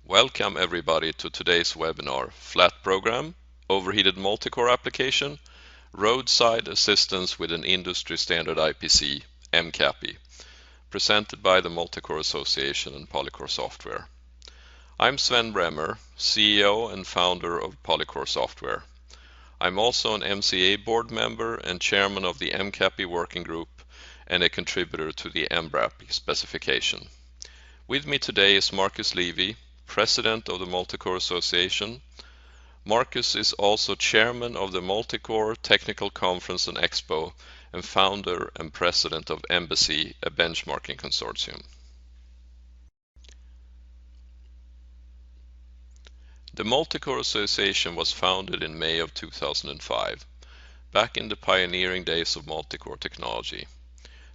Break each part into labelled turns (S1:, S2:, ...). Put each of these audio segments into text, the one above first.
S1: Welcome everybody to today's webinar, Flat Program, Overheated Multicore Application, Roadside Assistance with an Industry Standard IPC, MCAPI, presented by the Multicore Association and PolyCore Software. I'm Sven Brehmer, CEO and founder of PolyCore Software. I'm also an MCA board member and chairman of the MCAPI working group and a contributor to the MBRAP specification. With me today is Markus Levy, President of the Multicore Association. Markus is also Chairman of the Multicore Technical Conference and Expo and founder and President of MBC, a benchmarking consortium. The Multicore Association was founded in May of 2005, back in the pioneering days of multicore technology.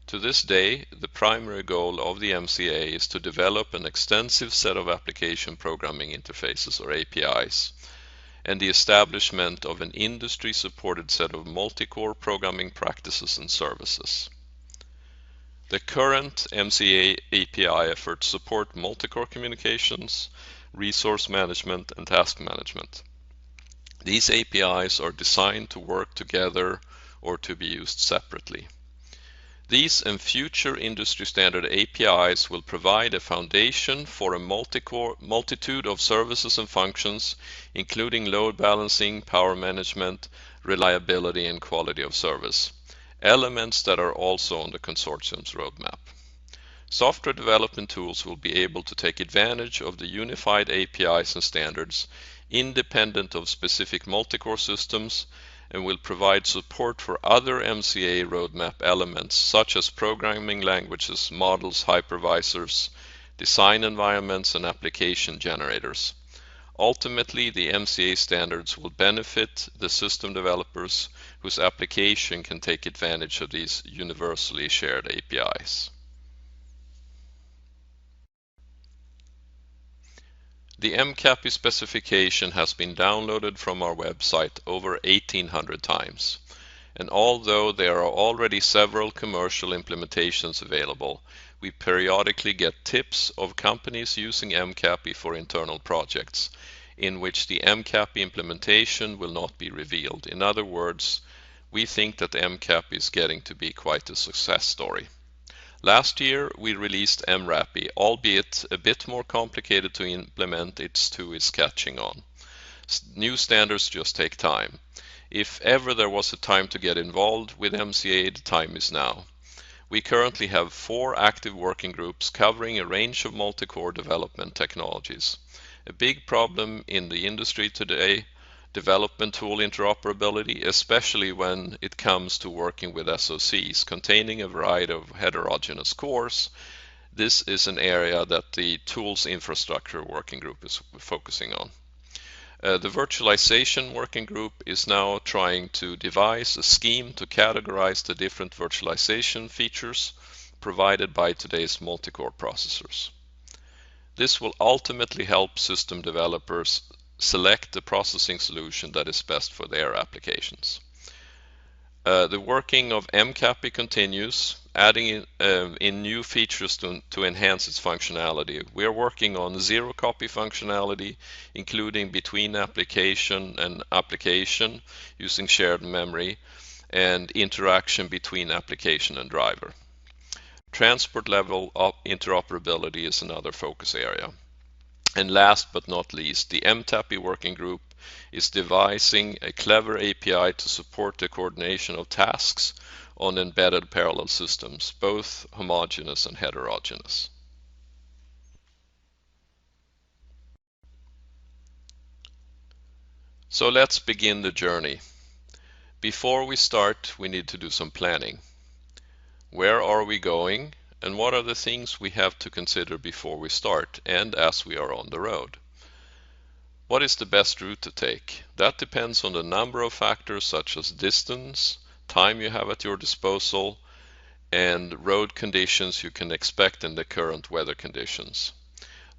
S1: To this day, the primary goal of the MCA is to develop an extensive set of application programming interfaces or APIs, and the establishment of an industry-supported set of multicore programming practices and services. The current MCA API efforts support multicore communications, resource management, and task management. These APIs are designed to work together or to be used separately. These and future industry standard APIs will provide a foundation for a multitude of services and functions, including load balancing, power management, reliability, and quality of service, elements that are also on the consortium's roadmap. Software development tools will be able to take advantage of the unified APIs and standards independent of specific multicore systems, and will provide support for other MCA roadmap elements such as programming languages, models, hypervisors, design environments, and application generators. Ultimately, the MCA standards will benefit the system developers whose application can take advantage of these universally shared APIs. The MCAPI specification has been downloaded from our website over 1,800 times, and although there are already several commercial implementations available, we periodically get tips of companies using MCAPI for internal projects, in which the MCAPI implementation will not be revealed. In other words, we think that MCAPI is getting to be quite a success story. Last year, we released MRAPI, albeit a bit more complicated to implement. It's too is catching on. New standards just take time. If ever there was a time to get involved with MCA, the time is now. We currently have 4 active working groups covering a range of multicore development technologies. A big problem in the industry today, development tool interoperability, especially when it comes to working with SoCs containing a variety of heterogeneous cores. This is an area that the Tools Infrastructure Working Group is focusing on. The Virtualization Working Group is now trying to devise a scheme to categorize the different virtualization features provided by today's multicore processors. This will ultimately help system developers select the processing solution that is best for their applications. The working of MCAPI continues, adding in new features to enhance its functionality. We are working on zero copy functionality, including between application and application using shared memory, and interaction between application and driver. Transport level interoperability is another focus area. And last but not least, the MCAPI working group is devising a clever API to support the coordination of tasks on embedded parallel systems, both homogeneous and heterogeneous. So let's begin the journey. Before we start, we need to do some planning. Where are we going? And what are the things we have to consider before we start and as we are on the road? What is the best route to take? That depends on the number of factors such as distance, time you have at your disposal, and road conditions you can expect in the current weather conditions.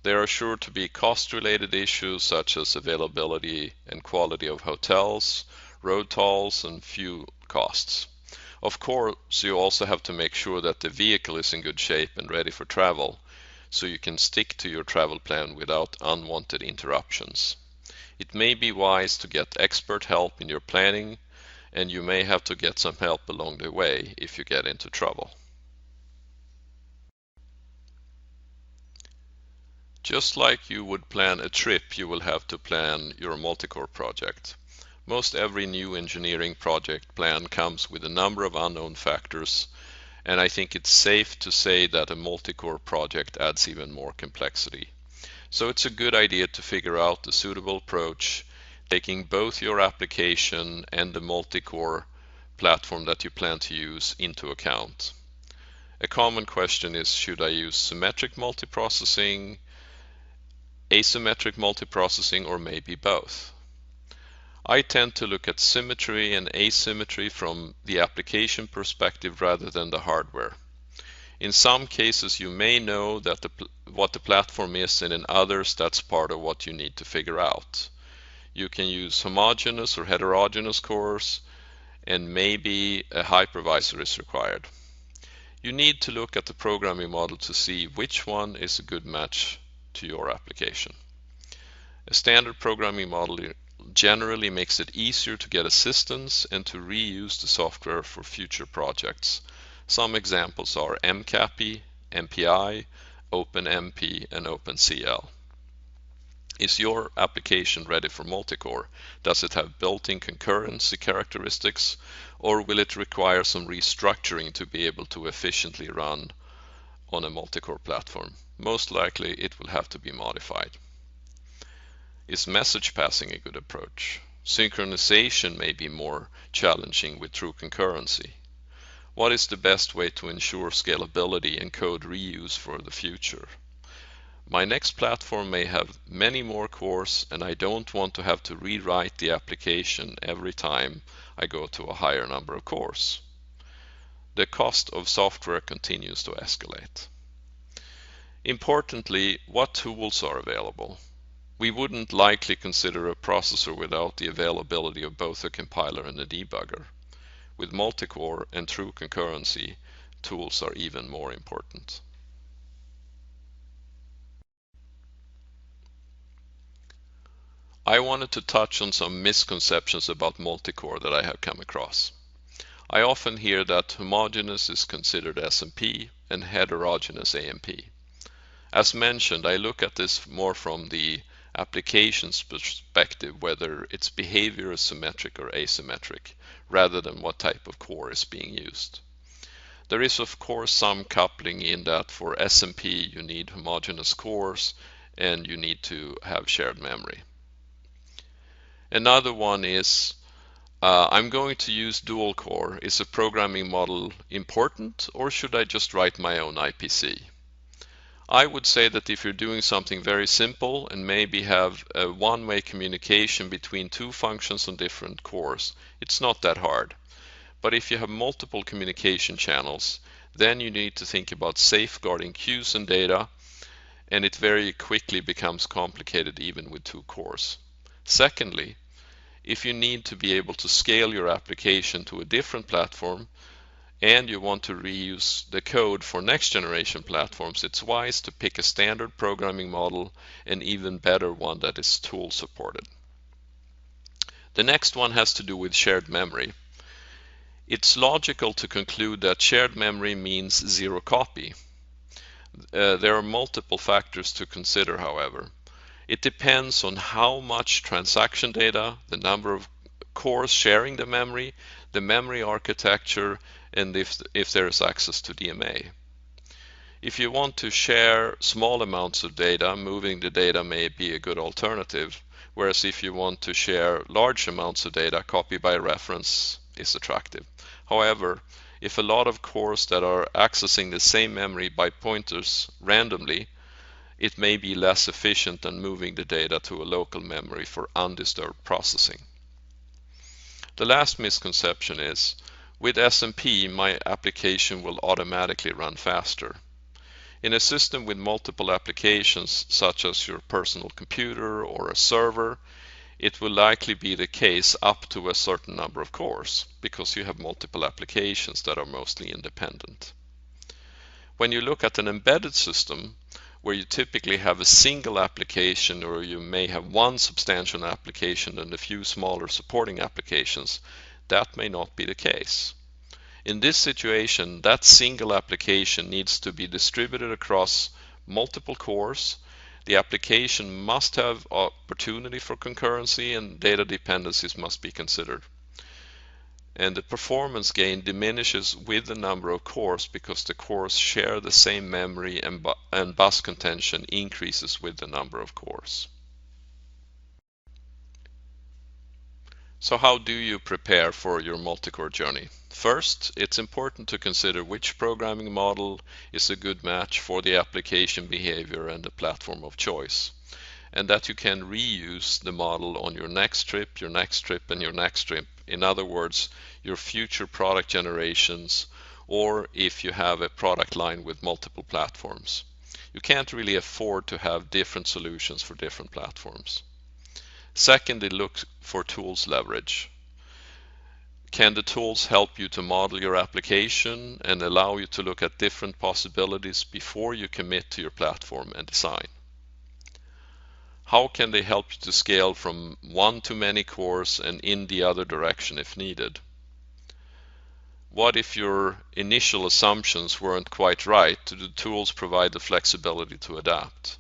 S1: There are sure to be cost-related issues such as availability and quality of hotels, road tolls, and fuel costs. Of course, you also have to make sure that the vehicle is in good shape and ready for travel, so you can stick to your travel plan without unwanted interruptions. It may be wise to get expert help in your planning, and you may have to get some help along the way if you get into trouble. Just like you would plan a trip, you will have to plan your Multicore project. Most every new engineering project plan comes with a number of unknown factors, and I think it's safe to say that a Multicore project adds even more complexity. So it's a good idea to figure out the suitable approach, taking both your application and the Multicore platform that you plan to use into account. A common question is, should I use symmetric multiprocessing, asymmetric multiprocessing, or maybe both? I tend to look at symmetry and asymmetry from the application perspective rather than the hardware. In some cases you may know that what the platform is, and in others that's part of what you need to figure out. You can use homogeneous or heterogeneous cores, and maybe a hypervisor is required. You need to look at the programming model to see which one is a good match to your application. A standard programming model generally makes it easier to get assistance and to reuse the software for future projects. Some examples are MCAPI, MPI, OpenMP, and OpenCL. Is your application ready for Multicore? Does it have built-in concurrency characteristics, or will it require some restructuring to be able to efficiently run on a Multicore platform? Most likely it will have to be modified. Is message passing a good approach? Synchronization may be more challenging with true concurrency. What is the best way to ensure scalability and code reuse for the future? My next platform may have many more cores, and I don't want to have to rewrite the application every time I go to a higher number of cores. The cost of software continues to escalate. Importantly, what tools are available? We wouldn't likely consider a processor without the availability of both a compiler and a debugger. With Multicore and true concurrency, tools are even more important. I wanted to touch on some misconceptions about Multicore that I have come across. I often hear that homogeneous is considered SMP and heterogeneous AMP. As mentioned, I look at this more from the application's perspective, whether its behavior is symmetric or asymmetric, rather than what type of core is being used. There is of course some coupling in that for SMP you need homogeneous cores and you need to have shared memory. Another one is, I'm going to use dual core. Is a programming model important, or should I just write my own IPC? I would say that if you're doing something very simple and maybe have a one-way communication between two functions on different cores, it's not that hard. But if you have multiple communication channels, then you need to think about safeguarding queues and data, and it very quickly becomes complicated even with two cores. Secondly, if you need to be able to scale your application to a different platform, and you want to reuse the code for next generation platforms, it's wise to pick a standard programming model, and even better one that is tool supported. The next one has to do with shared memory. It's logical to conclude that shared memory means zero copy. There are multiple factors to consider, however. It depends on how much transaction data, the number of cores sharing the memory architecture, and if there is access to DMA. If you want to share small amounts of data, moving the data may be a good alternative, whereas if you want to share large amounts of data, copy by reference is attractive. However, if a lot of cores that are accessing the same memory by pointers randomly, it may be less efficient than moving the data to a local memory for undisturbed processing. The last misconception is, with SMP, my application will automatically run faster. In a system with multiple applications, such as your personal computer or a server, it will likely be the case up to a certain number of cores, because you have multiple applications that are mostly independent. When you look at an embedded system, where you typically have a single application, or you may have one substantial application and a few smaller supporting applications, that may not be the case. In this situation, that single application needs to be distributed across multiple cores. The application must have opportunity for concurrency, and data dependencies must be considered. And the performance gain diminishes with the number of cores because the cores share the same memory, and bus contention increases with the number of cores. So how do you prepare for your multicore journey? First, it's important to consider which programming model is a good match for the application behavior and the platform of choice, and that you can reuse the model on your next trip, your next trip, and your next trip. In other words, your future product generations, or if you have a product line with multiple platforms. You can't really afford to have different solutions for different platforms. Secondly, look for tools leverage. Can the tools help you to model your application and allow you to look at different possibilities before you commit to your platform and design? How can they help you to scale from one to many cores and in the other direction if needed? What if your initial assumptions weren't quite right? Do the tools provide the flexibility to adapt?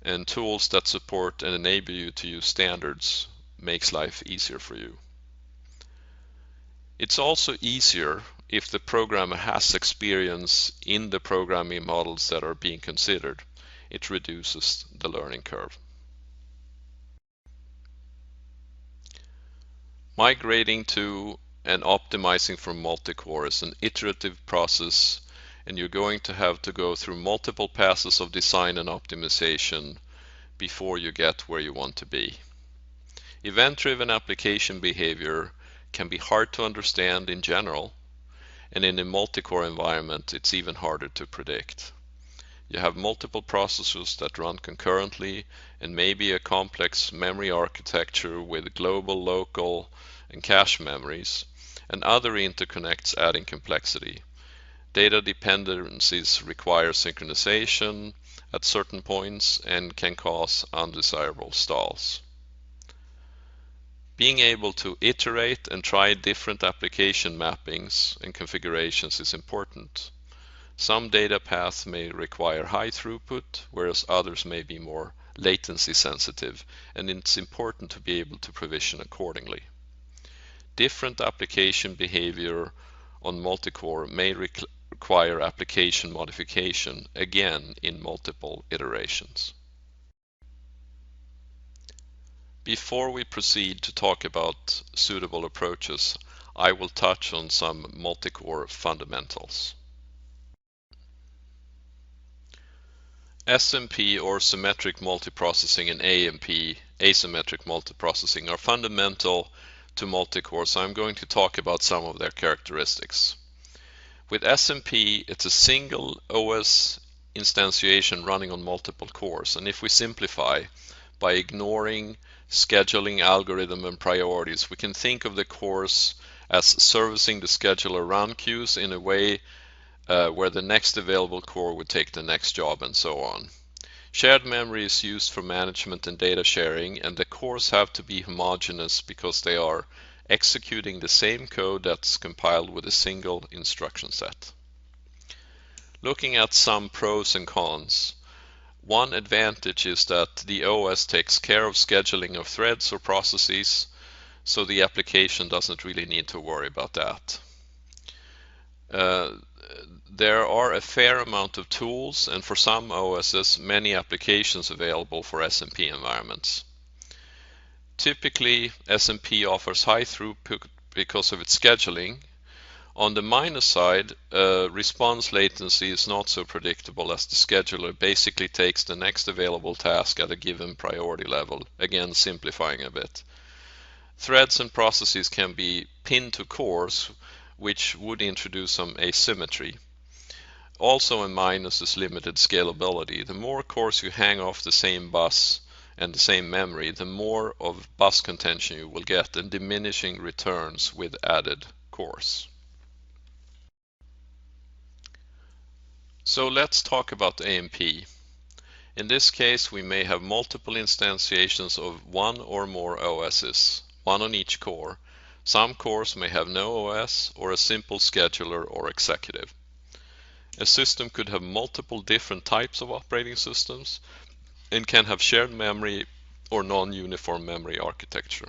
S1: And tools that support and enable you to use standards makes life easier for you. It's also easier if the programmer has experience in the programming models that are being considered. It reduces the learning curve. Migrating to and optimizing for multicore is an iterative process, and you're going to have to go through multiple passes of design and optimization before you get where you want to be. Event-driven application behavior can be hard to understand in general, and in a multicore environment it's even harder to predict. You have multiple processors that run concurrently, and maybe a complex memory architecture with global, local, and cache memories, and other interconnects adding complexity. Data dependencies require synchronization at certain points and can cause undesirable stalls. Being able to iterate and try different application mappings and configurations is important. Some data paths may require high throughput, whereas others may be more latency sensitive, and it's important to be able to provision accordingly. Different application behavior on multicore may require application modification, again in multiple iterations. Before we proceed to talk about suitable approaches, I will touch on some multicore fundamentals. SMP, or symmetric multiprocessing, and AMP, asymmetric multiprocessing, are fundamental to multicore, so I'm going to talk about some of their characteristics. With SMP, it's a single OS instantiation running on multiple cores, and if we simplify by ignoring scheduling, algorithm, and priorities, we can think of the cores as servicing the scheduler run queues in a way where the next available core would take the next job, and so on. Shared memory is used for management and data sharing, and the cores have to be homogeneous because they are executing the same code that's compiled with a single instruction set. Looking at some pros and cons, one advantage is that the OS takes care of scheduling of threads or processes, so the application doesn't really need to worry about that. There are a fair amount of tools, and for some OSs, many applications available for SMP environments. Typically, SMP offers high throughput because of its scheduling. On the minus side, response latency is not so predictable, as the scheduler basically takes the next available task at a given priority level, again simplifying a bit. Threads and processes can be pinned to cores, which would introduce some asymmetry. Also a minus is limited scalability. The more cores you hang off the same bus and the same memory, the more of bus contention you will get, and diminishing returns with added cores. So let's talk about AMP. In this case, we may have multiple instantiations of one or more OSs, one on each core. Some cores may have no OS or a simple scheduler or executive. A system could have multiple different types of operating systems and can have shared memory or non-uniform memory architecture.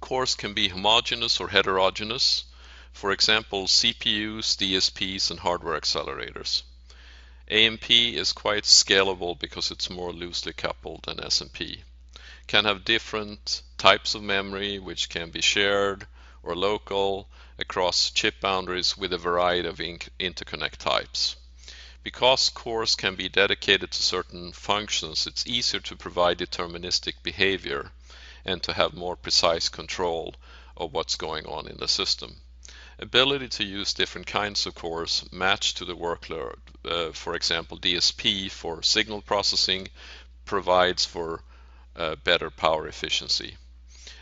S1: Cores can be homogeneous or heterogeneous, for example, CPUs, DSPs, and hardware accelerators. AMP is quite scalable because it's more loosely coupled than SMP. Can have different types of memory which can be shared or local across chip boundaries with a variety of interconnect types. Because cores can be dedicated to certain functions, it's easier to provide deterministic behavior and to have more precise control of what's going on in the system. Ability to use different kinds of cores matched to the workload, for example DSP for signal processing, provides for better power efficiency.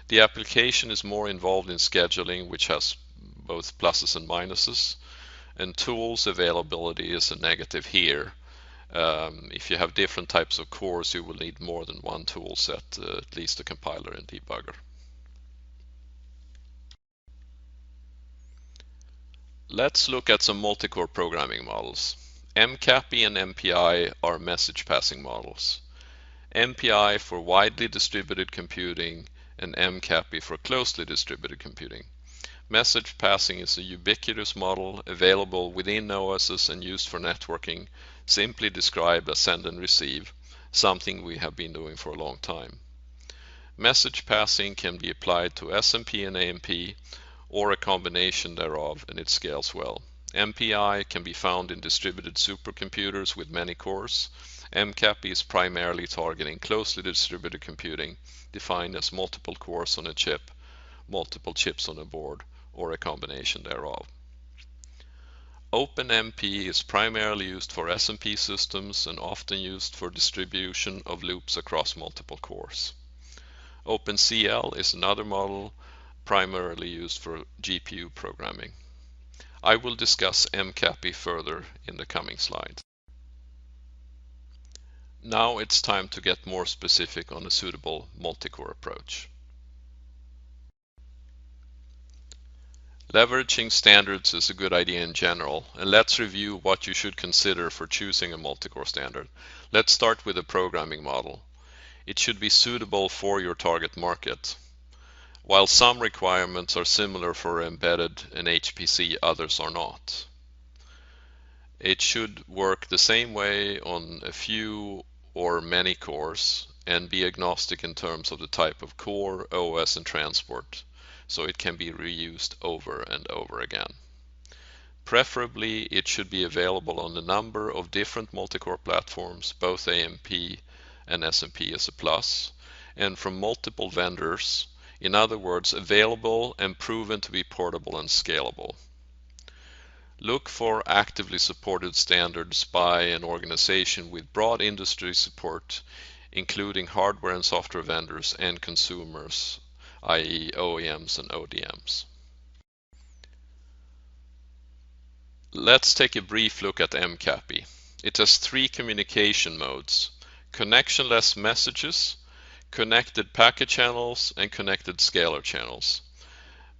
S1: The application is more involved in scheduling, which has both pluses and minuses, and tools availability is a negative here. If you have different types of cores, you will need more than one tool set, at least a compiler and debugger. Let's look at some multi-core programming models. MCAPI and MPI are message passing models. MPI for widely distributed computing and MCAPI for closely distributed computing. Message passing is a ubiquitous model available within OSs and used for networking, simply described as send and receive, something we have been doing for a long time. Message passing can be applied to SMP and AMP, or a combination thereof, and it scales well. MPI can be found in distributed supercomputers with many cores. MCAPI is primarily targeting closely distributed computing, defined as multiple cores on a chip, multiple chips on a board, or a combination thereof. OpenMP is primarily used for SMP systems and often used for distribution of loops across multiple cores. OpenCL is another model primarily used for GPU programming. I will discuss MCAPI further in the coming slides. Now it's time to get more specific on a suitable multi-core approach. Leveraging standards is a good idea in general, and let's review what you should consider for choosing a multi-core standard. Let's start with a programming model. It should be suitable for your target market. While some requirements are similar for embedded and HPC, others are not. It should work the same way on a few or many cores and be agnostic in terms of the type of core, OS, and transport, so it can be reused over and over again. Preferably, it should be available on a number of different multi-core platforms, both AMP and SMP is a plus, and from multiple vendors. In other words, available and proven to be portable and scalable. Look for actively supported standards by an organization with broad industry support, including hardware and software vendors and consumers, i.e. OEMs and ODMs. Let's take a brief look at MCAPI. It has three communication modes: connectionless messages, connected packet channels, and connected scalar channels.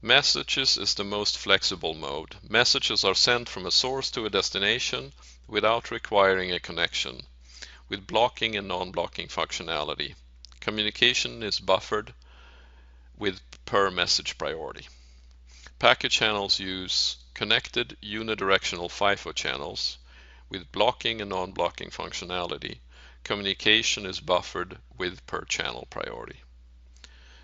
S1: Messages is the most flexible mode. Messages are sent from a source to a destination without requiring a connection, with blocking and non-blocking functionality. Communication is buffered with per message priority. Packet channels use connected unidirectional FIFO channels with blocking and non-blocking functionality. Communication is buffered with per channel priority.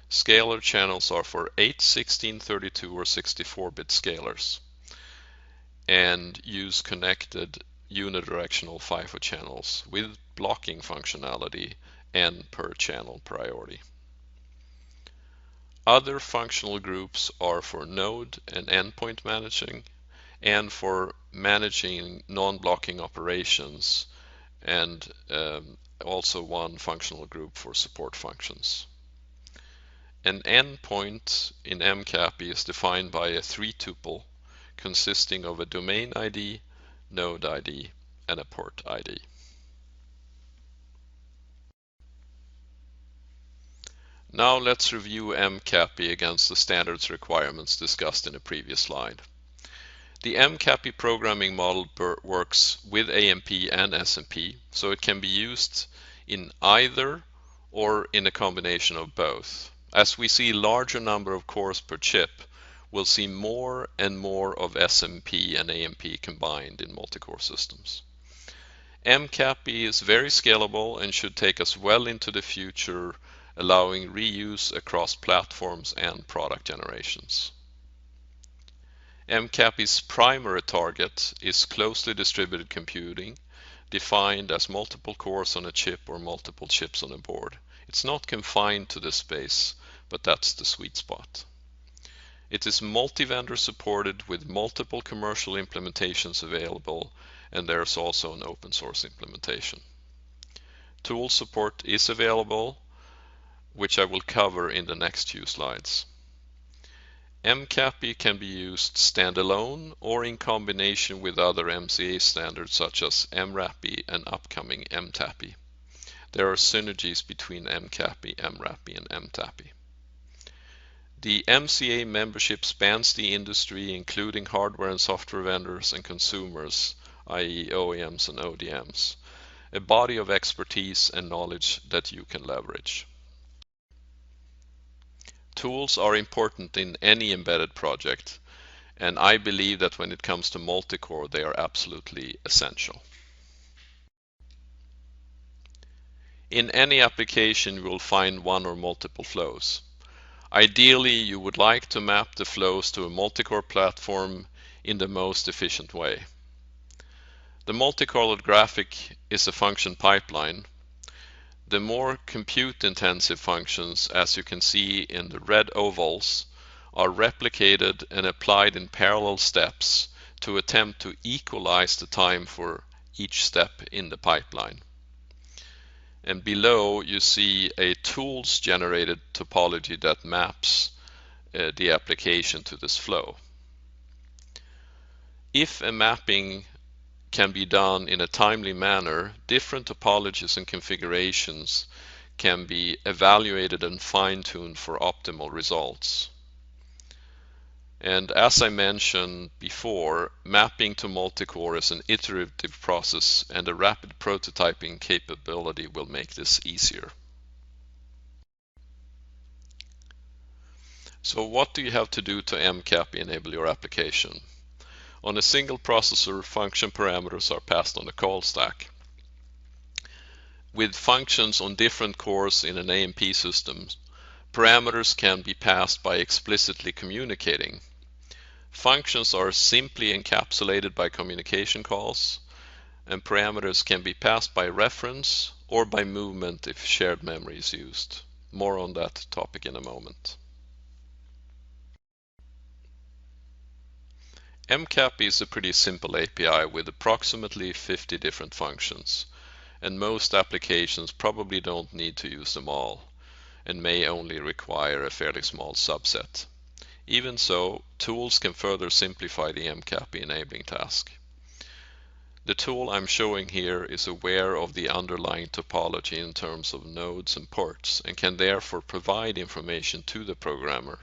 S1: Scalar channels are for 8, 16, 32, or 64-bit scalars and use connected unidirectional FIFO channels with blocking functionality and per channel priority. Other functional groups are for node and endpoint managing and for managing non-blocking operations, and also one functional group for support functions. An endpoint in MCAPI is defined by a three-tuple consisting of a domain ID, node ID, and a port ID. Now let's review MCAPI against the standards requirements discussed in a previous slide. The MCAPI programming model works with AMP and SMP, so it can be used in either or in a combination of both. As we see larger number of cores per chip, we'll see more and more of SMP and AMP combined in multi-core systems. MCAPI is very scalable and should take us well into the future, allowing reuse across platforms and product generations. MCAPI's primary target is closely distributed computing, defined as multiple cores on a chip or multiple chips on a board. It's not confined to this space, but that's the sweet spot. It is multi-vendor supported with multiple commercial implementations available, and there's also an open source implementation. Tool support is available, which I will cover in the next few slides. MCAPI can be used standalone or in combination with other MCA standards such as MRAPI and upcoming MTAPI. There are synergies between MCAPI, MRAPI, and MTAPI. The MCA membership spans the industry, including hardware and software vendors and consumers, i.e. OEMs and ODMs, a body of expertise and knowledge that you can leverage. Tools are important in any embedded project, and I believe that when it comes to multi-core, they are absolutely essential. In any application, you will find one or multiple flows. Ideally, you would like to map the flows to a multi-core platform in the most efficient way. The multicolored graphic is a function pipeline. The more compute-intensive functions, as you can see in the red ovals, are replicated and applied in parallel steps to attempt to equalize the time for each step in the pipeline. And below you see a tools-generated topology that maps the application to this flow. If a mapping can be done in a timely manner, different topologies and configurations can be evaluated and fine-tuned for optimal results. And as I mentioned before, mapping to multi-core is an iterative process, and a rapid prototyping capability will make this easier. So what do you have to do to MCAPI enable your application? On a single processor, function parameters are passed on a call stack. With functions on different cores in an AMP system, parameters can be passed by explicitly communicating. Functions are simply encapsulated by communication calls, and parameters can be passed by reference or by movement if shared memory is used. More on that topic in a moment. MCAPI is a pretty simple API with approximately 50 different functions, and most applications probably don't need to use them all, and may only require a fairly small subset. Even so, tools can further simplify the MCAPI enabling task. The tool I'm showing here is aware of the underlying topology in terms of nodes and ports, and can therefore provide information to the programmer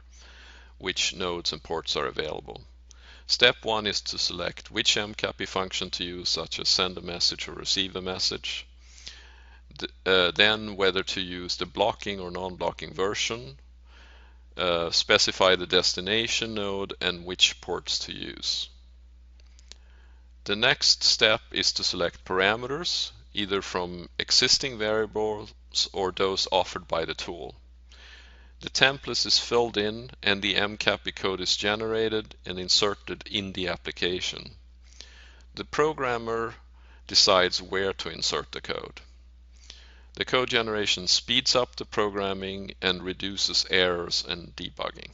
S1: which nodes and ports are available. Step 1 is to select which MCAPI function to use, such as send a message or receive a message. Then whether to use the blocking or non-blocking version. Specify the destination node and which ports to use. The next step is to select parameters, either from existing variables or those offered by the tool. The template is filled in and the MCAPI code is generated and inserted in the application. The programmer decides where to insert the code. The code generation speeds up the programming and reduces errors and debugging.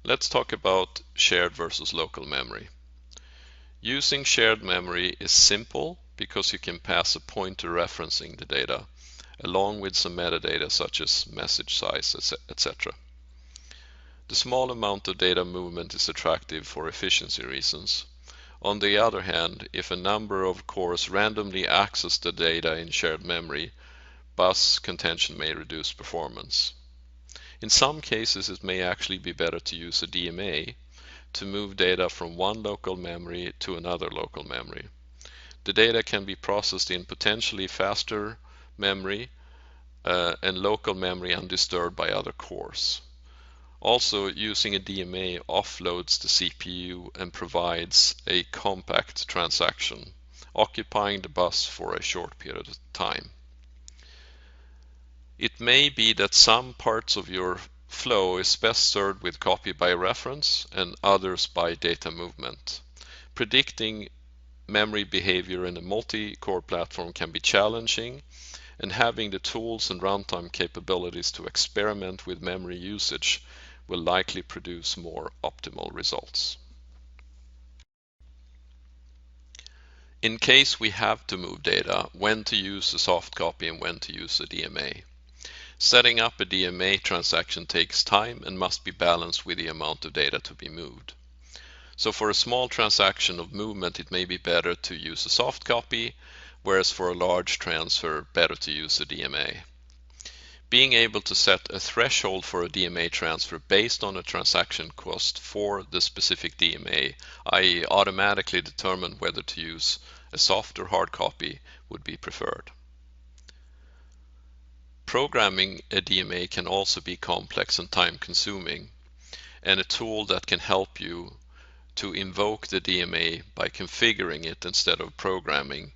S1: Let's talk about shared versus local memory. Using shared memory is simple because you can pass a pointer referencing the data, along with some metadata such as message size, etc. The small amount of data movement is attractive for efficiency reasons. On the other hand, if a number of cores randomly access the data in shared memory, bus contention may reduce performance. In some cases, it may actually be better to use a DMA to move data from one local memory to another local memory. The data can be processed in potentially faster memory and local memory undisturbed by other cores. Also, using a DMA offloads the CPU and provides a compact transaction, occupying the bus for a short period of time. It may be that some parts of your flow is best served with copy by reference and others by data movement. Predicting memory behavior in a multi-core platform can be challenging, and having the tools and runtime capabilities to experiment with memory usage will likely produce more optimal results. In case we have to move data, when to use a soft copy and when to use a DMA. Setting up a DMA transaction takes time and must be balanced with the amount of data to be moved. So for a small transaction of movement, it may be better to use a soft copy, whereas for a large transfer, better to use a DMA. Being able to set a threshold for a DMA transfer based on a transaction cost for the specific DMA, i.e. automatically determine whether to use a soft or hard copy, would be preferred. Programming a DMA can also be complex and time-consuming, and a tool that can help you to invoke the DMA by configuring it instead of programming,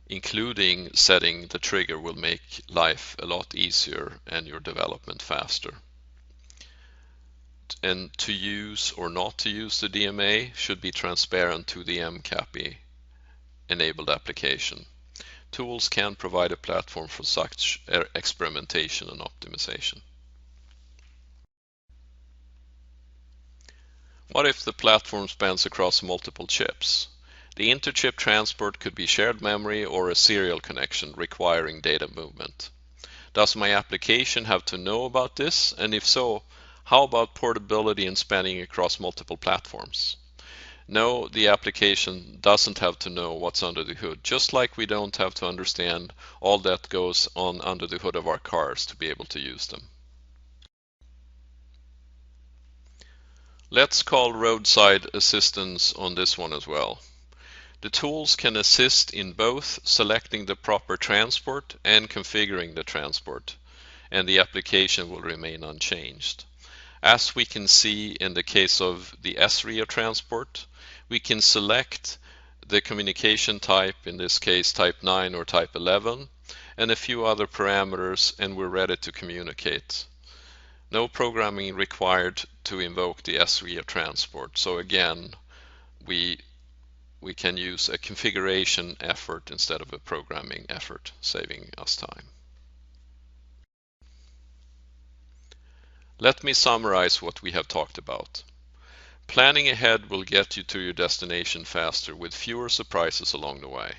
S1: including setting the trigger, will make life a lot easier and your development faster. And to use or not to use the DMA should be transparent to the MCAPI enabled application. Tools can provide a platform for such experimentation and optimization. What if the platform spans across multiple chips? The inter-chip transport could be shared memory or a serial connection requiring data movement. Does my application have to know about this? And if so, how about portability and spanning across multiple platforms? No, the application doesn't have to know what's under the hood, just like we don't have to understand all that goes on under the hood of our cars to be able to use them. Let's call Roadside assistance on this one as well. The tools can assist in both selecting the proper transport and configuring the transport, and the application will remain unchanged. As we can see in the case of the SRIA transport, we can select the communication type, in this case type 9 or type 11, and a few other parameters, and we're ready to communicate. No programming required to invoke the SRIA transport. So again, we can use a configuration effort instead of a programming effort, saving us time. Let me summarize what we have talked about. Planning ahead will get you to your destination faster with fewer surprises along the way.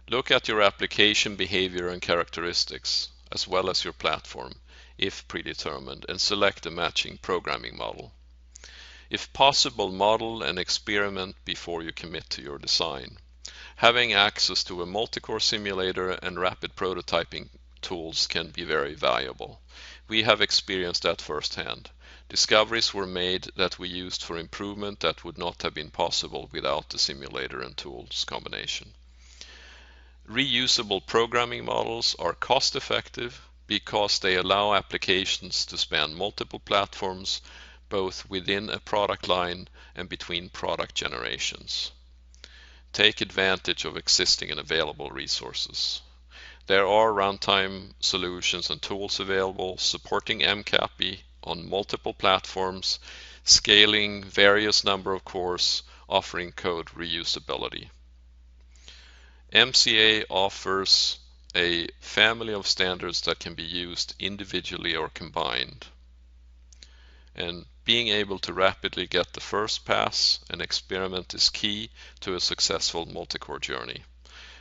S1: Look at your application behavior and characteristics, as well as your platform, if predetermined, and select a matching programming model. If possible, model and experiment before you commit to your design. Having access to a multi-core simulator and rapid prototyping tools can be very valuable. We have experienced that firsthand. Discoveries were made that we used for improvement that would not have been possible without the simulator and tools combination. Reusable programming models are cost-effective because they allow applications to span multiple platforms, both within a product line and between product generations. Take advantage of existing and available resources. There are runtime solutions and tools available supporting MCAPI on multiple platforms, scaling various number of cores, offering code reusability. MCA offers a family of standards that can be used individually or combined. And being able to rapidly get the first pass and experiment is key to a successful multi-core journey.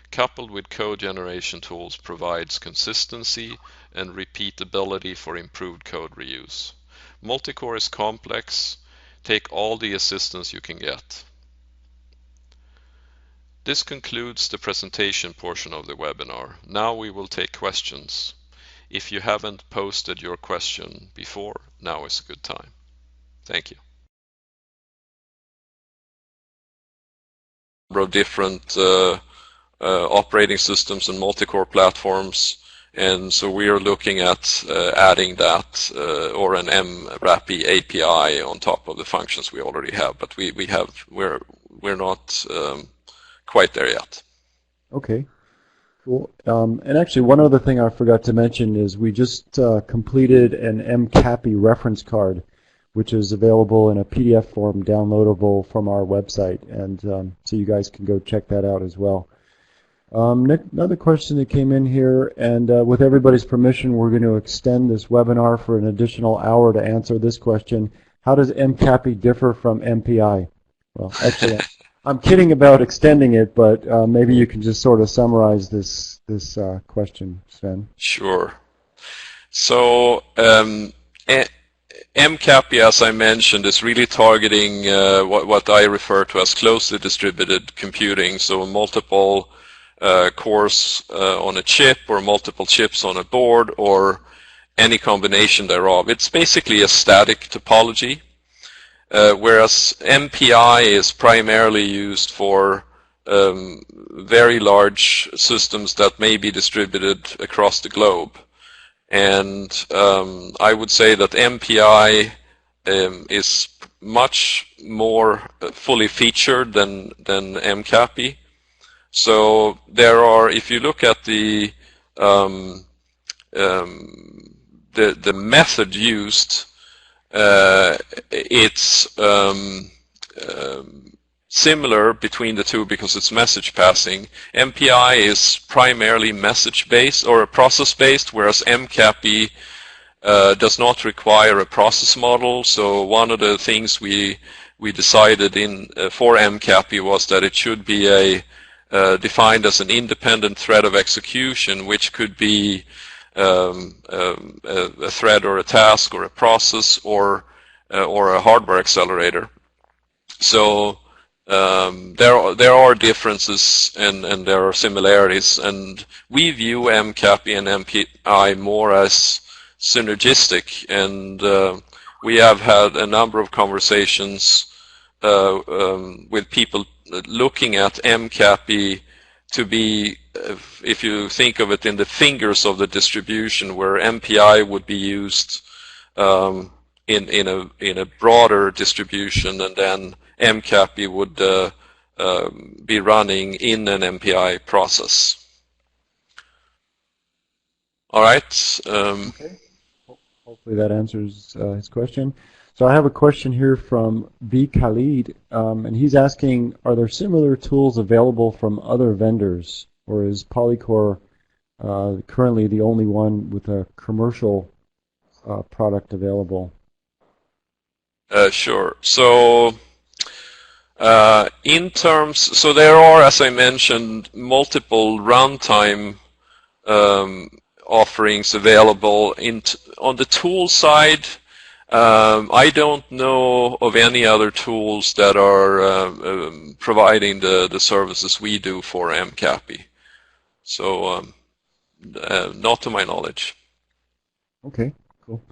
S1: Coupled with code generation tools provides consistency and repeatability for improved code reuse. Multicore is complex. Take all the assistance you can get. This concludes the presentation portion of the webinar. Now we will take questions. If you haven't posted your question before, now is a good time. Thank you. Number of different operating systems and multi-core platforms, and so we are looking at adding that or an MCAPI API on top of the functions we already have, but we're not quite there yet.
S2: Okay, cool. And actually, one other thing I forgot to mention is we just completed an MCAPI reference card, which is available in a PDF form downloadable from our website, and so you guys can go check that out as well. Another question that came in here, and with everybody's permission, we're going to extend this webinar for an additional hour to answer this question. How does MCAPI differ from MPI? Well, actually, I'm kidding about extending it, but maybe you can just sort of summarize this question, Sven.
S1: Sure. So MCAPI, as I mentioned, is really targeting what I refer to as closely distributed computing, so multiple cores on a chip or multiple chips on a board or any combination thereof. It's basically a static topology, whereas MPI is primarily used for very large systems that may be distributed across the globe. And I would say that MPI is much more fully featured than MCAPI. So there are, if you look at the method used, it's similar between the two because it's message passing. MPI is primarily message-based or process-based, whereas MCAPI does not require a process model. So one of the things we decided for MCAPI was that it should be defined as an independent thread of execution, which could be a thread or a task or a process or a hardware accelerator. So there are differences and there are similarities, and we view MCAPI and MPI more as synergistic, and we have had a number of conversations with people looking at MCAPI to be, if you think of it in the fingers of the distribution, where MPI would be used in a broader distribution, and then MCAPI would be running in an MPI process. All right.
S2: Okay. Hopefully that answers his question. So I have a question here from B. Khalid, and he's asking, are there similar tools available from other vendors, or is PolyCore currently the only one with a commercial product available?
S1: Sure. So so there are, as I mentioned, multiple runtime offerings available. On the tool side, I don't know of any other tools that are providing the services we do for MCAPI. So not to my knowledge.
S2: Okay, cool.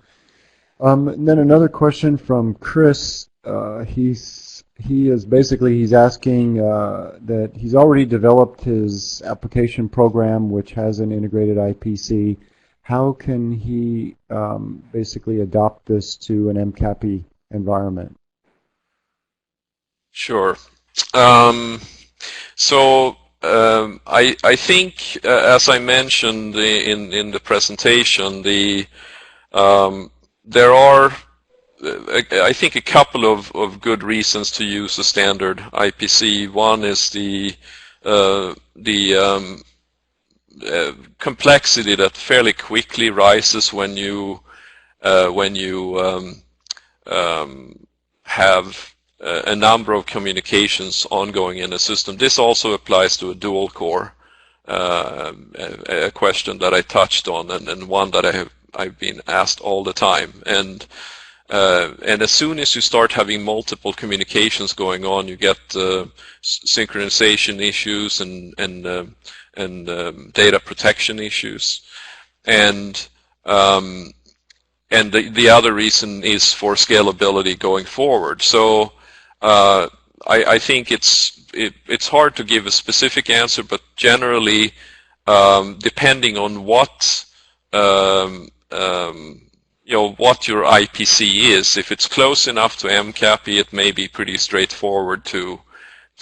S2: And then another question from Chris. He's asking that he's already developed his application program, which has an integrated IPC. How can he basically adopt this to an MCAPI environment?
S1: Sure. So I think, as I mentioned in the presentation, there are, I think, a couple of good reasons to use a standard IPC. One is the complexity that fairly quickly rises when you have a number of communications ongoing in a system. This also applies to a dual core, a question that I touched on, and one that I've been asked all the time. And and as soon as you start having multiple communications going on, you get synchronization issues and data protection issues. And the other reason is for scalability going forward. So I think it's hard to give a specific answer, but generally, depending on what what your IPC is, if it's close enough to MCAPI, it may be pretty straightforward to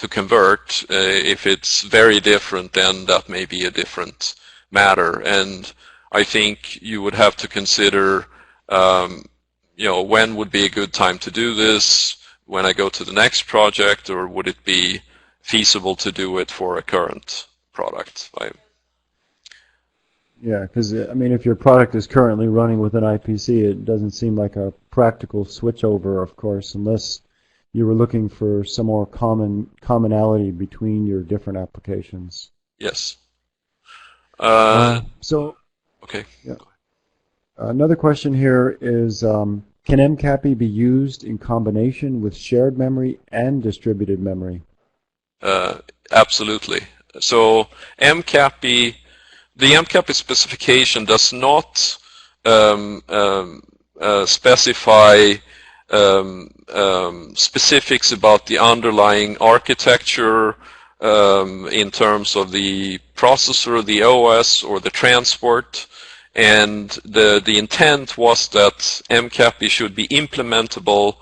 S1: convert. If it's very different, then that may be a different matter. And I think you would have to consider, when would be a good time to do this? When I go to the next project, or would it be feasible to do it for a current product?
S2: Yeah, because I mean, if your product is currently running with an IPC, it doesn't seem like a practical switchover, of course, unless you were looking for some more commonality between your different applications.
S1: Yes.
S2: Okay. Yeah. Another question here is, can MCAPI be used in combination with shared memory and distributed memory?
S1: Absolutely. So MCAPI, the MCAPI specification does not specify specifics about the underlying architecture in terms of the processor, the OS, or the transport. And the intent was that MCAPI should be implementable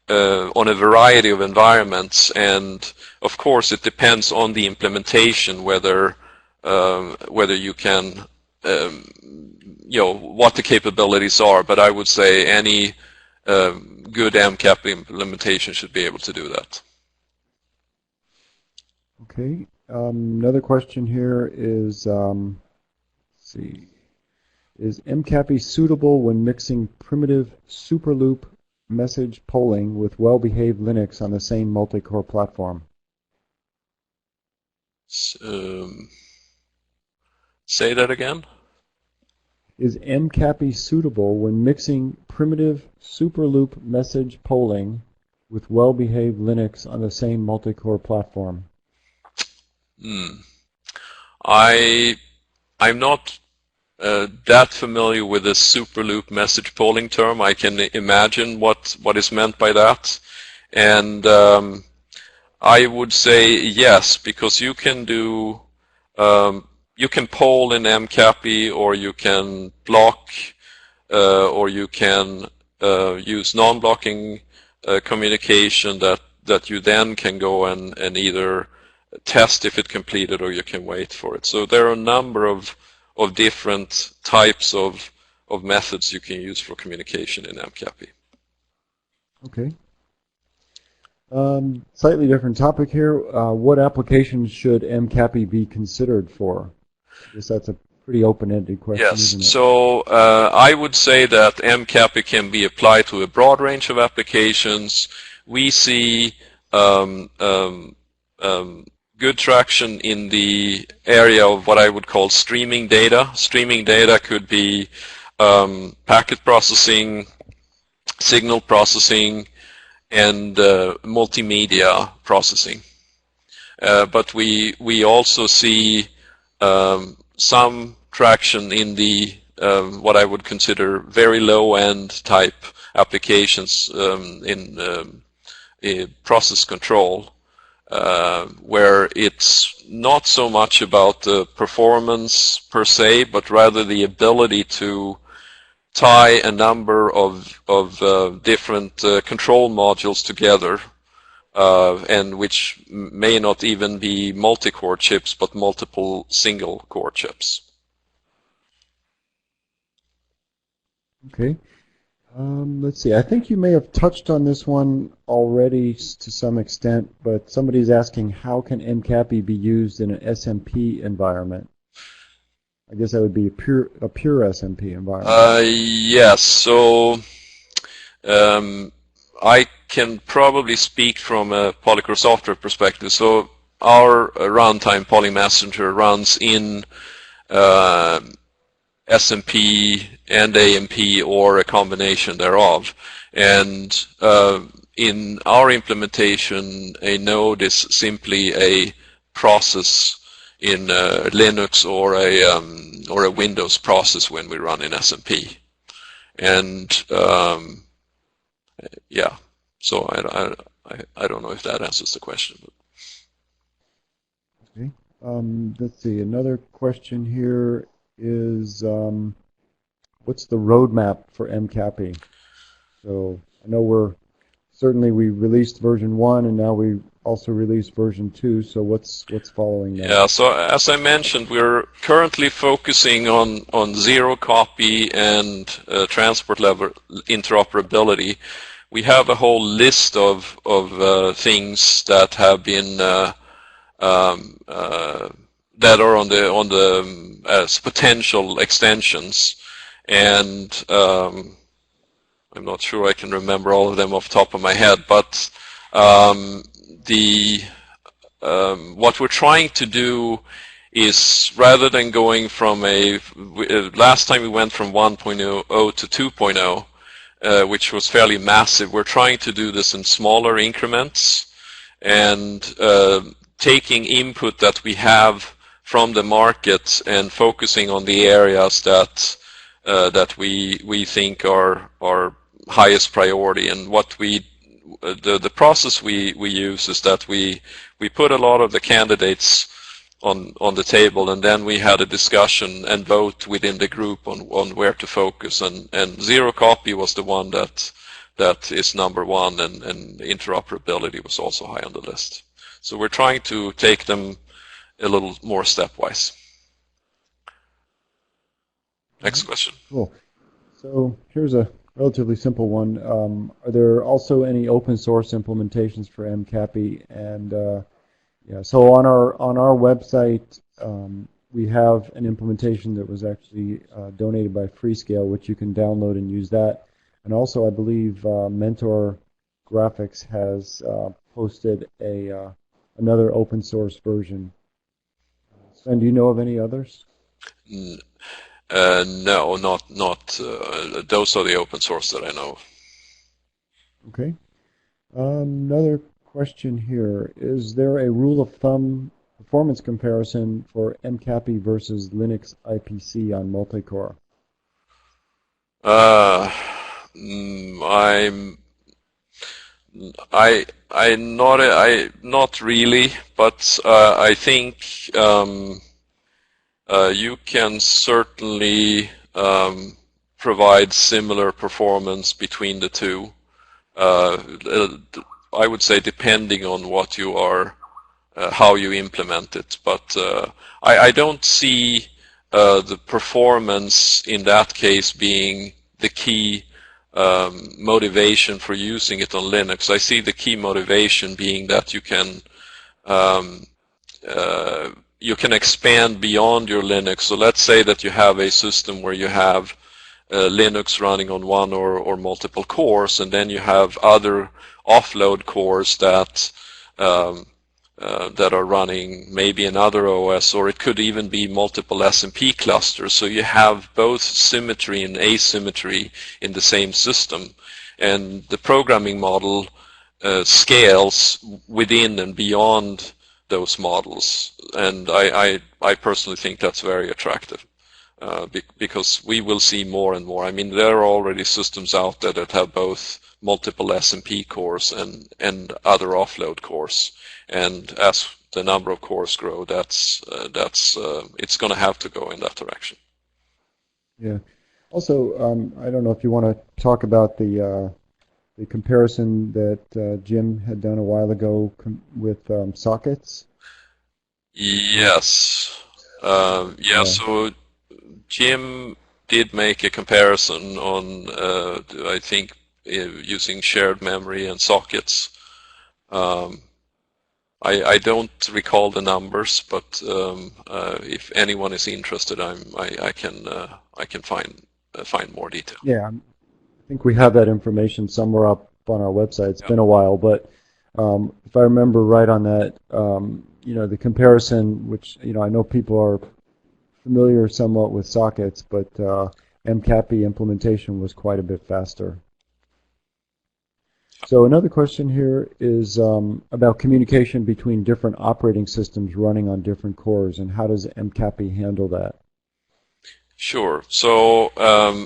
S1: on a variety of environments. And of course, it depends on the implementation whether you can, what the capabilities are. But I would say any good MCAPI implementation should be able to do that.
S2: Okay. Another question here is, let's see, is MCAPI suitable when mixing primitive superloop message polling with well-behaved Linux on the same multi-core platform?
S1: Say that again?
S2: Is MCAPI suitable when mixing primitive superloop message polling with well-behaved Linux on the same multi-core platform?
S1: I'm not that familiar with the superloop message polling term. I can imagine what is meant by that. And I would say yes, because you can do you can poll in MCAPI, or you can block, or you can use non-blocking communication that you then can go and either test if it completed, or you can wait for it. So there are a number of different types of methods you can use for communication in MCAPI.
S2: Okay. Slightly different topic here. What applications should MCAPI be considered for? I guess that's a pretty open-ended question, isn't it?
S1: So I would say that MCAPI can be applied to a broad range of applications. We see good traction in the area of what I would call streaming data. Streaming data could be packet processing, signal processing, and multimedia processing. But we also see some traction in the what I would consider very low-end type applications in process control, where it's not so much about the performance per se, but rather the ability to tie a number of different control modules together, and which may not even be multi-core chips, but multiple single-core chips.
S2: Okay. Let's see. I think you may have touched on this one already to some extent, but somebody's asking, how can MCAPI be used in an SMP environment? I guess that would be a pure SMP environment.
S1: Yes. So I can probably speak from a PolyCore software perspective. So our runtime PolyMessenger runs in SMP and AMP or a combination thereof. And in our implementation, a node is simply a process in Linux or a Windows process when we run in SMP. And yeah, so I don't know if that answers the question.
S2: Okay. Let's see. Another question here is, what's the roadmap for MCAPI? So I know we released version 1 and now we also released version 2. So what's following that?
S1: Yeah. So as I mentioned, we're currently focusing on zero copy and transport level interoperability. We have a whole list of things that have been that are on the as potential extensions, and I'm not sure I can remember all of them off the top of my head, but what we're trying to do is, rather than going from last time we went from 1.0 to 2.0, which was fairly massive, we're trying to do this in smaller increments and taking input that we have from the market and focusing on the areas that we think are highest priority. And what the process we use is that we put a lot of the candidates on the table, and then we had a discussion and vote within the group on where to focus. And zero copy was the one that is number one, and interoperability was also high on the list. So we're trying to take them a little more stepwise. Next question.
S2: Cool. So here's a relatively simple one. Are there also any open source implementations for MCAPI? And yeah, so on our website, we have an implementation that was actually donated by Freescale, which you can download and use that. And also, I believe Mentor Graphics has posted another open source version. Sven, do you know of any others?
S1: No, not those are the open source that I know.
S2: Okay. Another question here. Is there a rule of thumb performance comparison for MCAPI versus Linux IPC on Multicore?
S1: Not really, but I think you can certainly provide similar performance between the two. I would say depending on what you are, how you implement it. But I don't see the performance in that case being the key motivation for using it on Linux. I see the key motivation being that you can expand beyond your Linux. So let's say that you have a system where you have Linux running on one or multiple cores, and then you have other offload cores that are running maybe another OS, or it could even be multiple SMP clusters. So you have both symmetry and asymmetry in the same system, and the programming model scales within and beyond those models. And I personally think that's very attractive. Because we will see more and more. I mean, there are already systems out there that have both multiple SMP cores and other offload cores. And as the number of cores grow, it's going to have to go in that direction.
S2: Yeah. Also, I don't know if you want to talk about the comparison that Jim had done a while ago with sockets.
S1: Yes. Yeah. So Jim did make a comparison on, I think, using shared memory and sockets. I don't recall the numbers, but if anyone is interested, I can find more detail.
S2: Yeah, I think we have that information somewhere up on our website. It's been a while, but if I remember right on that, the comparison, which I know people are familiar somewhat with sockets, but MCAPI implementation was quite a bit faster. So another question here is about communication between different operating systems running on different cores, and how does MCAPI handle that?
S1: Sure. So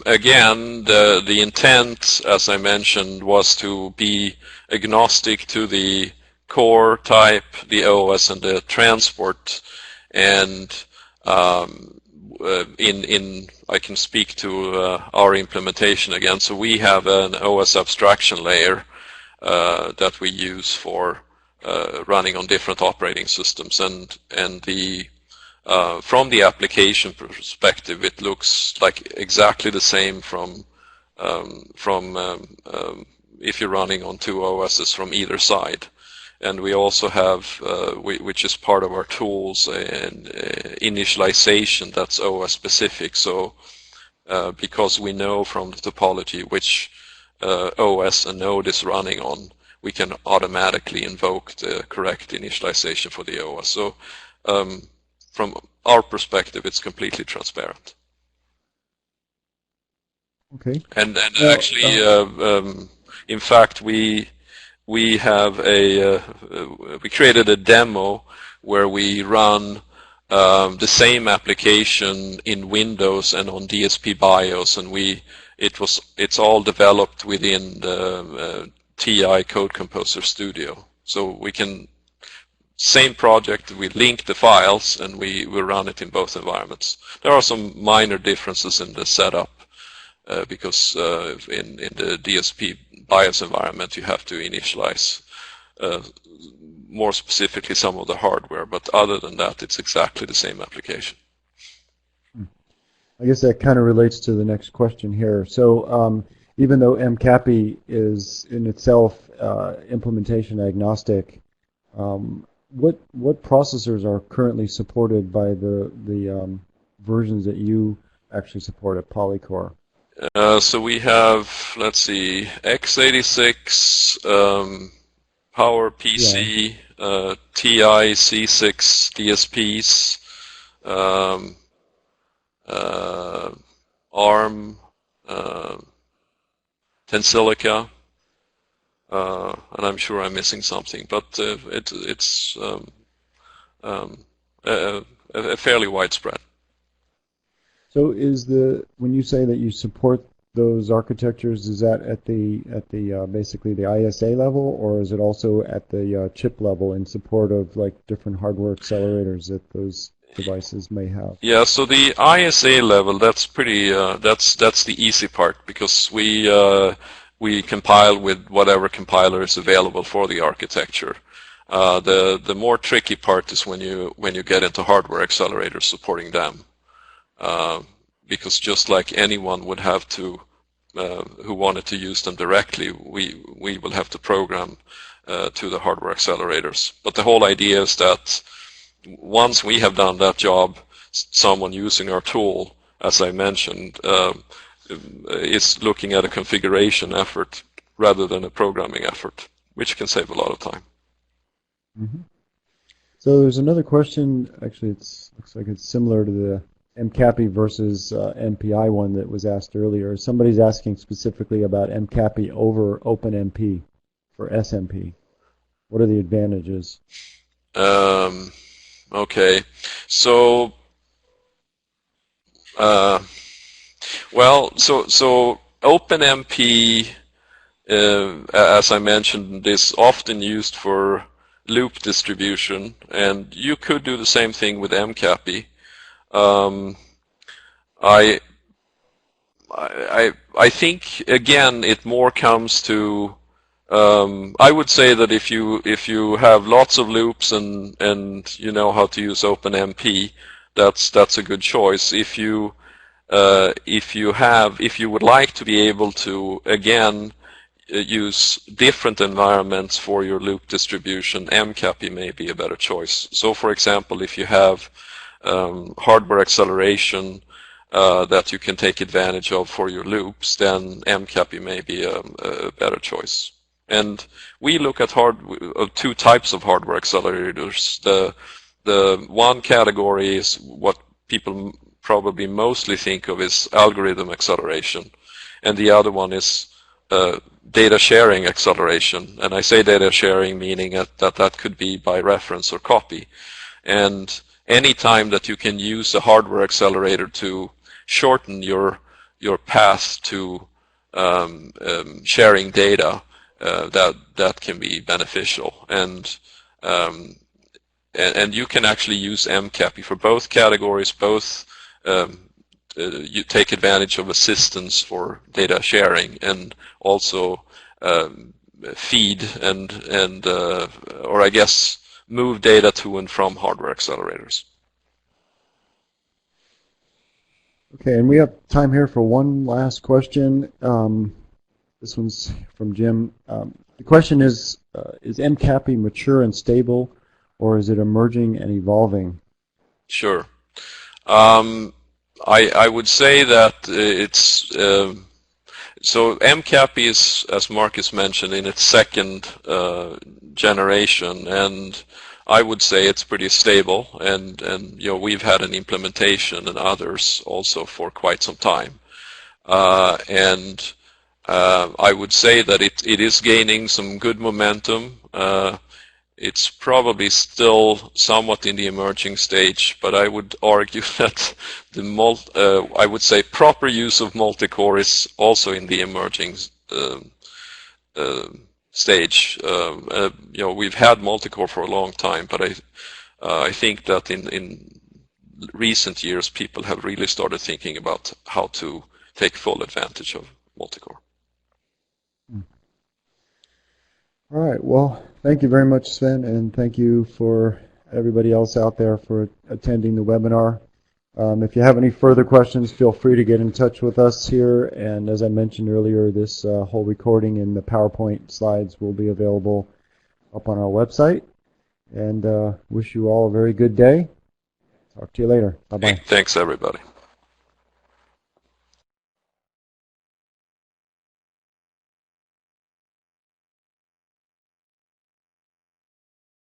S1: again, the intent, as I mentioned, was to be agnostic to the core type, the OS, and the transport. And I can speak to our implementation again. So we have an OS abstraction layer that we use for running on different operating systems, and the from the application perspective, it looks like exactly the same from if you're running on two OSs from either side. And we also have, which is part of our tools, an initialization that's OS specific. So because we know from the topology which OS a node is running on, we can automatically invoke the correct initialization for the OS. So from our perspective, it's completely transparent.
S2: Okay.
S1: And actually, in fact, we have we created a demo where we run the same application in Windows and on DSP BIOS, and it's all developed within the TI Code Composer Studio. So we can, same project, we link the files and we run it in both environments. There are some minor differences in the setup because in the DSP BIOS environment you have to initialize more specifically some of the hardware, but other than that it's exactly the same application.
S2: I guess that kind of relates to the next question here. So even though MCAPI is in itself implementation agnostic, what processors are currently supported by the versions that you actually support at PolyCore?
S1: So we have, let's see, x86, PowerPC, yeah. TI C6 DSPs, ARM, Tensilica, and I'm sure I'm missing something, but it's a fairly widespread.
S2: So when you say that you support those architectures, is that at the basically the ISA level, or is it also at the chip level in support of like different hardware accelerators that those devices may have?
S1: Yeah, so the ISA level, that's pretty that's the easy part, because we compile with whatever compiler is available for the architecture. The more tricky part is when you get into hardware accelerators supporting them. Because just like anyone would have to, who wanted to use them directly, we will have to program to the hardware accelerators. But the whole idea is that once we have done that job, someone using our tool, as I mentioned, is looking at a configuration effort rather than a programming effort, which can save a lot of time.
S2: Mm-hmm. So there's another question. Actually, looks like it's similar to the MCAPI versus MPI one that was asked earlier. Somebody's asking specifically about MCAPI over OpenMP for SMP. What are the advantages?
S1: Okay, so well, so OpenMP, as I mentioned, is often used for loop distribution, and you could do the same thing with MCAPI. I think again it more comes to I would say that if you have lots of loops and you know how to use OpenMP, that's a good choice. If you would like to be able to again use different environments for your loop distribution, MCAPI may be a better choice. So for example, if you have hardware acceleration that you can take advantage of for your loops, then MCAPI may be a better choice. And we look at two types of hardware accelerators. The one category is what people probably mostly think of is algorithm acceleration, and the other one is data sharing acceleration. And I say data sharing meaning that could be by reference or copy. And any time that you can use a hardware accelerator to shorten your path to sharing data, that can be beneficial. And you can actually use MCAPI for both categories. Both you take advantage of assistance for data sharing, and also feed or I guess move data to and from hardware accelerators.
S2: Okay, and we have time here for one last question. This one's from Jim. The question is MCAPI mature and stable, or is it emerging and evolving?
S1: Sure. I would say that it's so MCAPI is, as Markus mentioned, in its second generation, and I would say it's pretty stable. And we've had an implementation and others also for quite some time. And I would say that it is gaining some good momentum. It's probably still somewhat in the emerging stage, but I would argue that I would say proper use of multicore is also in the emerging stage. We've had multicore for a long time, but I think that in recent years people have really started thinking about how to take full advantage of multicore.
S2: All right. Well, thank you very much, Sven, and thank you for everybody else out there for attending the webinar. If you have any further questions, feel free to get in touch with us here. And as I mentioned earlier, this whole recording and the PowerPoint slides will be available up on our website. And wish you all a very good day. Talk to you later. Bye-bye.
S1: Thanks, everybody.